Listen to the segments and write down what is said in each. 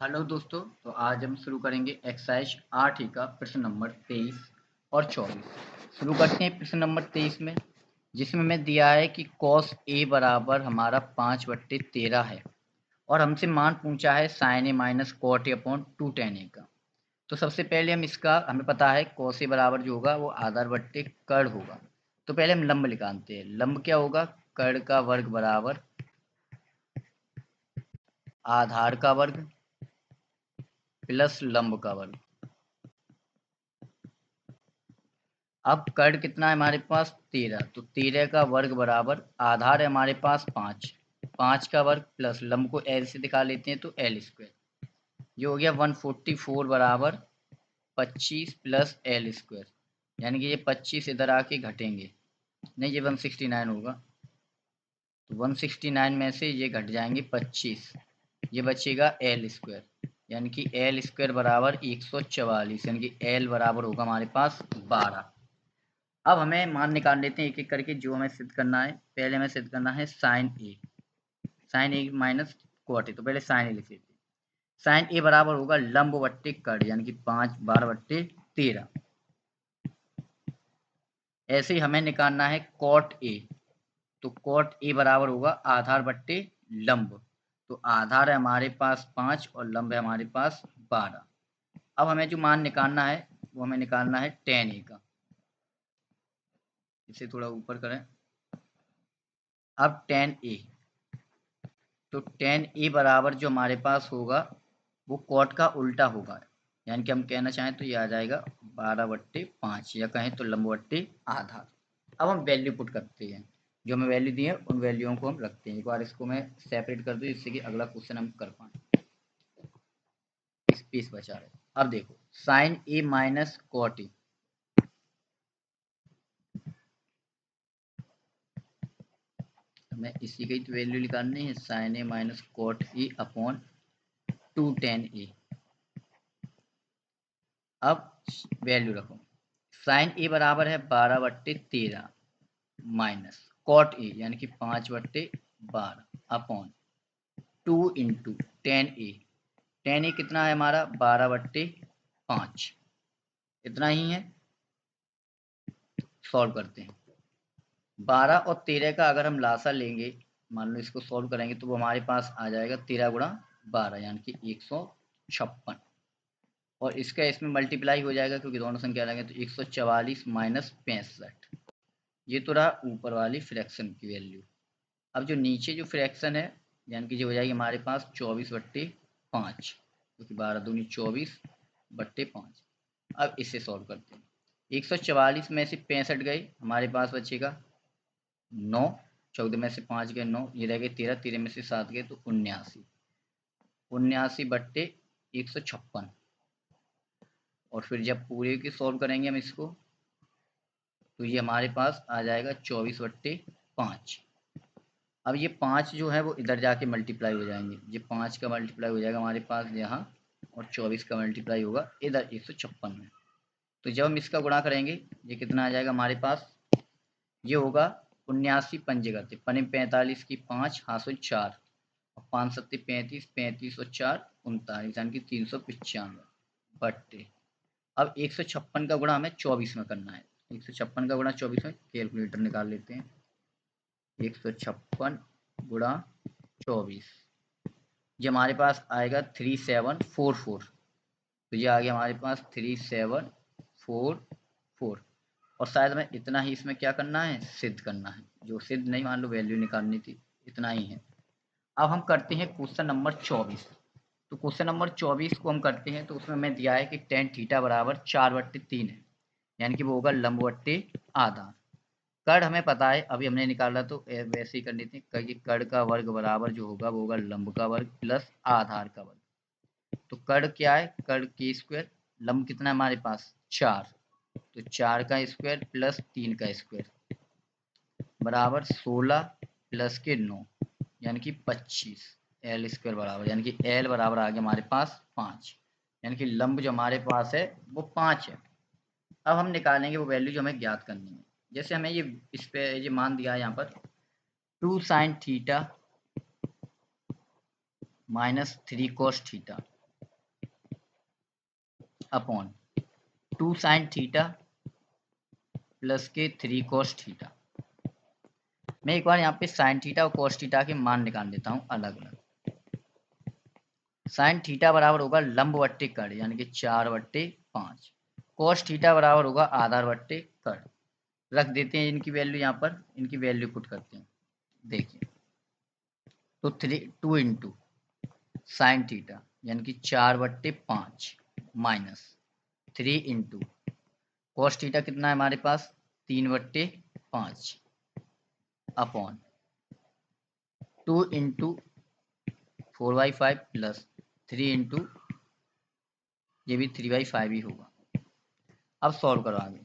Hello दोस्तों। तो आज हम शुरू करेंगे एक्सरसाइज 8 का प्रश्न नंबर 23 और 24। शुरू करते हैं प्रश्न नंबर 23 में, जिसमें हमें दिया है कि cos a बराबर हमारा 5/13 है और हमसे मान पूछा है sin a minus cot a upon 2 tan a का। तो सबसे पहले हम इसका हमें पता है cos a बराबर जो होगा वो आधार बट्टे कर्ण होगा। तो पहले हम लंब निकालते हैं। लंब क्या होगा? कर्ण का वर्ग बराबर आधार का वर्ग प्लस लंब का वर्ग। अब कर्ण कितना है हमारे पास? 13। तो 13 का वर्ग बराबर आधार है हमारे पास 5, 5 का वर्ग प्लस लंब को एल से दिखा लेते हैं तो एल स्क्वायर। ये हो गया 144 बराबर 25 प्लस एल स्क्वायर, यानी कि ये 25 इधर आके घटेंगे, नहीं ये 169 होगा। तो 169 में से ये घट जाएंगे 25, ये बचेगा एल स्क्वायर, यानी कि एल स्क्वायर बराबर 144, यानी कि एल बराबर होगा हमारे पास 12। अब हमें मान निकाल लेते हैं एक एक करके। जो हमें सिद्ध करना है, पहले हमें सिद्ध करना है sine A, sine A minus cot A. तो पहले साइन ए लिख लेते हैं। साइन ए बराबर होगा लंब बट्टे कर्ण, यानी कि 5/12/13। ऐसे ही हमें निकालना है कॉट ए। तो कॉट ए बराबर होगा आधार बट्टे लंब। तो आधार है हमारे पास 5 और लंब है हमारे पास 12। अब हमें जो मान निकालना है वो हमें निकालना है टेन ए का। इसे थोड़ा ऊपर करें। अब टेन ए, तो टेन ए बराबर जो हमारे पास होगा वो कॉट का उल्टा होगा, यानी कि हम कहना चाहें तो ये आ जाएगा 12/5, या कहें तो लंब बट्टे आधार। अब हम वैल्यू पुट करते हैं। जो हमें वैल्यू दी है उन वैल्यूओं को हम रखते हैं। एक बार इसको मैं सेपरेट कर दूँ जिससे कि अगला क्वेश्चन हम कर पाए। स्पेस बचा रहे। अब देखो sine A minus cot A, हमें इसी की वैल्यू निकालनी है। Sine A minus cot A upon 2 tan A. अब वैल्यू रखो। साइन ए बराबर है 12/13 माइनस कॉट ए, यानी कि 5/12 अपॉन 2 इंटू टेन ए। टेन ए कितना है हमारा? 12/5। इतना ही है। सॉल्व करते हैं। 12 और 13 का अगर हम लासा लेंगे, मान लो इसको सॉल्व करेंगे, तो वो हमारे पास आ जाएगा 13 × 12, यानी कि 156। और इसका इसमें मल्टीप्लाई हो जाएगा क्योंकि दोनों संख्या अलग है, तो 144 माइनस 65। ये तो रहा ऊपर वाली फ्रैक्शन की वैल्यू। अब जो नीचे जो फ्रैक्शन है, यानी कि जो हो जाएगी हमारे पास 24/5, क्योंकि 12 दूनी 24/5। अब इसे सॉल्व करते हैं। 144 में से 65 गए, हमारे पास बचेगा 9। 14 में से 5 गए 9, ये रह गए 13, 13 में से 7 गए तो 79, 79/156। और फिर जब पूरे की सॉल्व करेंगे हम इसको, तो ये हमारे पास आ जाएगा 24/5। अब ये 5 जो है वो इधर जाके मल्टीप्लाई हो जाएंगे। ये 5 का मल्टीप्लाई हो जाएगा हमारे पास यहाँ, और 24 का मल्टीप्लाई होगा इधर 156 में। तो जब हम इसका गुणा करेंगे, ये कितना आ जाएगा हमारे पास? ये होगा 79 पंजे करते, पने 45 की 5 हासुल 4, और 5 सत्ते 35, 35 और 4 39, यानी कि 395 बट्टे। अब 156 का गुणा हमें 24 में करना है। 156 का गुणा 24 में, कैलकुलेटर निकाल लेते हैं। 156 गुणा 24, ये हमारे पास आएगा 3744। तो ये आ गया हमारे पास 3744। और शायद हमें इतना ही इसमें क्या करना है? सिद्ध करना है। जो सिद्ध नहीं, मान लो वैल्यू निकालनी थी, इतना ही है। अब हम करते हैं क्वेश्चन नंबर 24। तो क्वेश्चन नंबर 24 को हम करते हैं, तो उसमें हमें दिया है कि टेन थीटा बराबर 4/3 है, यानी कि वो होगा लंब बट्टे आधार। कर्ण हमें पता है, अभी हमने निकाला, तो वैसे ही कर लेते हैं कि कर्ण का वर्ग बराबर जो होगा वो होगा लंब का वर्ग प्लस आधार का वर्ग। तो कर्ण क्या है? कर्ण के स्क्वायर। लंब कितना है हमारे पास? 4, तो 4 का स्क्वायर प्लस 3 का स्क्वायर बराबर 16 प्लस के 9, यानी कि 25। एल स्क्वायर बराबर, यानी कि एल बराबर आ गया हमारे पास 5, यानी कि लंब जो हमारे पास है वो 5 है। अब हम निकालेंगे वो वैल्यू जो हमें ज्ञात करनी है। जैसे हमें ये इस पे ये मान दिया है यहाँ पर 2 sin theta minus 3 cos theta. Upon 2 sine theta plus के 3 कॉस थीटा। मैं एक बार यहाँ पे साइन थीटा और कॉस थीटा के मान निकाल देता हूँ अलग अलग। साइन थीटा बराबर होगा लंब बट्टे कड़ यानी कि 4/5। कॉस थीटा बराबर होगा आधार बट्टे कड़। रख देते हैं इनकी वैल्यू, यहाँ पर इनकी वैल्यू पुट करते हैं। देखिए तो 2 इंटू साइन थीटा यानी कि 4/5 माइनस 3 इंटू कॉस थीटा कितना है हमारे पास 3/5 अपॉन 2 इंटू 4/5 प्लस 3 इंटू ये भी 3/5 ही होगा। अब सॉल्व करो आगे।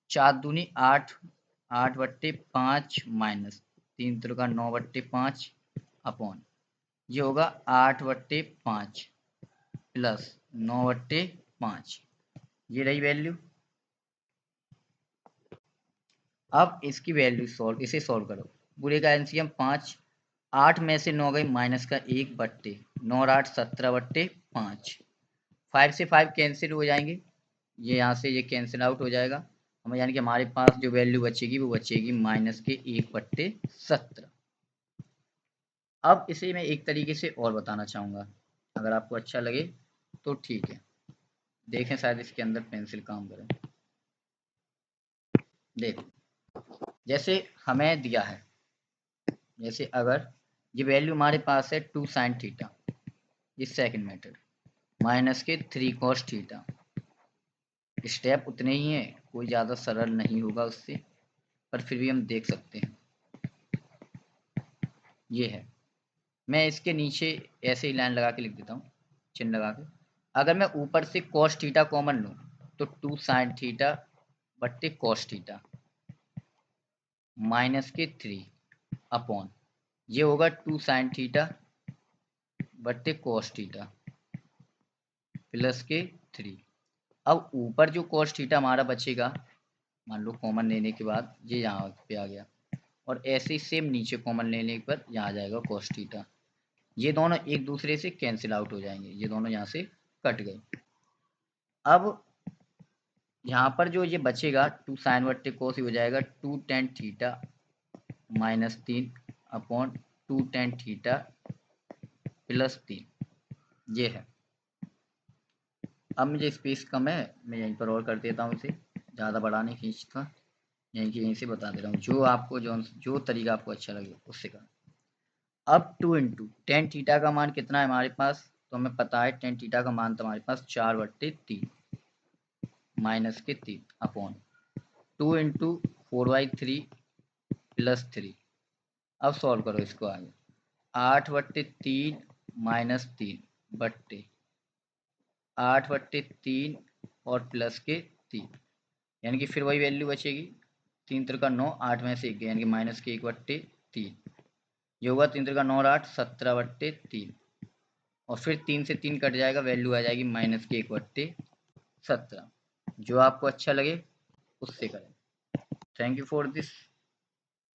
4 दूनी 8, 8/5 माइनस 3 त्रिका 9/5 अपॉन ये होगा 8/5 प्लस 9/5। ये रही वैल्यू। अब इसकी वैल्यू इसे सॉल्व करो। पूरे का एलसीएम 5, 8 में से 9 गई माइनस का 1/9 और 8 17/5। 5 से 5 कैंसिल हो जाएंगे, ये यहाँ से ये कैंसिल आउट हो जाएगा। हमें यानी कि हमारे पास जो वैल्यू बचेगी वो बचेगी माइनस के 1/17। अब इसे मैं एक तरीके से और बताना चाहूँगा, अगर आपको अच्छा लगे तो ठीक है। देखें शायद इसके अंदर पेंसिल काम करे। देखो जैसे हमें दिया है, जैसे अगर ये वैल्यू हमारे पास है 2 साइन थीटा, ये सेकंड मेथड, माइनस के 3 कॉस थीटा। स्टेप उतने ही हैं, कोई ज़्यादा सरल नहीं होगा उससे, पर फिर भी हम देख सकते हैं। ये है, मैं इसके नीचे ऐसे ही लाइन लगा के लिख देता हूँ, चिन्ह लगा के। अगर मैं ऊपर से कॉस थीटा कॉमन लूँ तो 2 साइन थीटा बट्टे कॉस थीटा माइनस के 3 अपॉन ये होगा 2 साइन थीटा बट्टे कॉस थीटा प्लस के 3। अब ऊपर जो कॉस थीटा हमारा बचेगा, मान लो कॉमन लेने के बाद ये यहाँ पे आ गया, और ऐसे ही सेम नीचे कॉमन लेने पर यहाँ आ जाएगा कॉस थीटा। ये दोनों एक दूसरे से कैंसिल आउट हो जाएंगे, ये दोनों यहाँ से कट गए। अब यहाँ पर जो ये बचेगा 2 साइन बट्टे कोस ही हो जाएगा 2 tan theta minus 3 upon 2 tan theta plus 3। ये है। अब मुझे स्पेस कम है, मैं यहीं पर और कर देता हूँ इसे, ज़्यादा बड़ा नहीं खींचता, यहीं से बता दे रहा हूँ। जो आपको जो तरीका आपको अच्छा लगे उससे कर। अब 2 इंटू टेन थीटा का मान कितना है हमारे पास, तो हमें पता है टेन थीटा का मान तो हमारे पास 4/3 माइनस के 3 अपॉन 2 इंटू 4/3 प्लस 3। अब सॉल्व करो इसको आगे। 8/3 माइनस 3 बट्टे 8/3 और प्लस के 3, यानी कि फिर वही वैल्यू बचेगी। 3 त्रिका 9, 8 में से 1 यानी कि माइनस के 1/3। ये होगा 3 त्रिका 9 और 8 17/3, और फिर 3 से 3 कट जाएगा, वैल्यू आ जाएगी माइनस के 1/17। जो आपको अच्छा लगे उससे करें। Thank you for this.